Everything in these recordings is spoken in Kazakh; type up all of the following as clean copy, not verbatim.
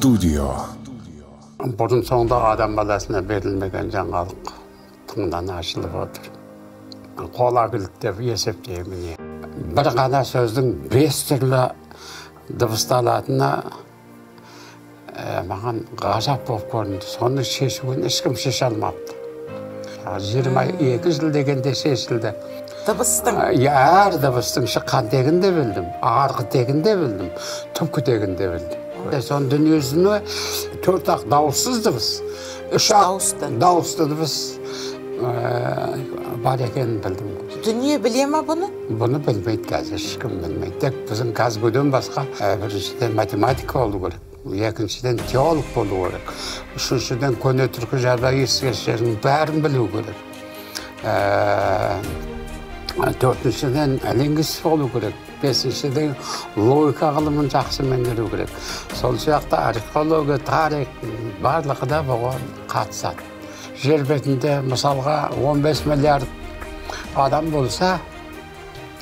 Studio. Bugün sonunda adam balasına verilmegen жаңалық тыңдан ашылып отыр. Qola kılık dep есептеймін. Bir ғана сөздің 5 түрлі дыбысталатынына маған ғажап болып көрінді. Соны шешуін ешкім шеше алмапты. 22 жыл дегенде шешілді. Дыбыстың? Әр дыбыстың шыққан тегін де білдім, арғы тегін де білдім, түпкі тегін де білдім. Son dünyasını 4 dağıtsız dыбыс, 3 dağıtsız dыбыс var ekenini bildim. Dünya biliyor mu bunu? Bunu bilmeydi қазір, ешкім bilmeydi. Tek bizim Kazgö'den başka birinciden matematik oldu gerek, ikinciden teolog oldu gerek, üçüncüden көне түркі жағдай ескеріштерінің бәрін білу керек. Dördüncüden lingvist oldu gerek. Beşinciden logika ғылымын жақсы меңгеру керек. Сол жақта археология, тарих барлығы да бұған қатысады. Жер бетінде мысалға 15 миллиард адам болса,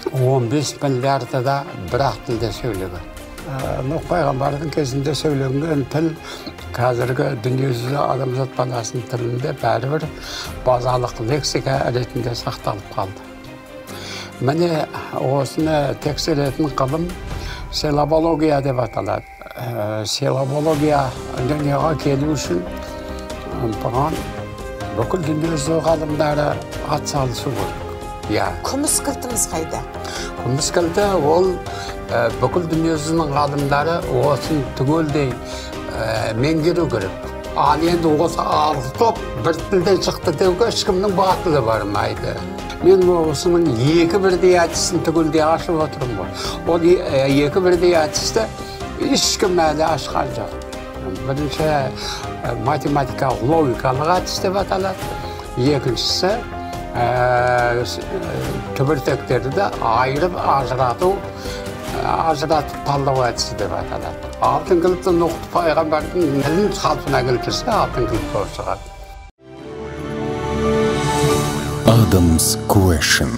15 миллиарды да бір-ақ тілде сөйлеген. Нұх пайғамбардың кезінде сөйленген тіл қазіргі дүниежүзі адамзат баласының тілінде бәрібір базалық лексика ретінде сақталып қалды. Міне осыны тексеретін ғылым силабология деп аталады. Силабология дүниеге келу үшін бұған бүкіл дүниежүзі ғалымдары атсалысу керек. Күміс кілтіміз қайда? Күміс кілті ол бүкіл дүниежүзінің ғалымдары осын түгелдей меңгеру керек. Ал енді осы алғы топ бір тілден шықты деуге ешкімнің батылы бармайды. Мен осының екі бірдей әдісін түгелдей ашып отырмын ғой. Ол екі бірдей әдісті ешкім әлі ашқан жоқ. Бірінші математикалық логикалық әдіс деп аталады. Екіншісі түбіртектерді айырып ажыратып талдау әдісі деп аталады. Алтын кілтті Нұх пайғамбардың тілін қалпына келтірсе алтын кілт болып шығады. Adam's Question.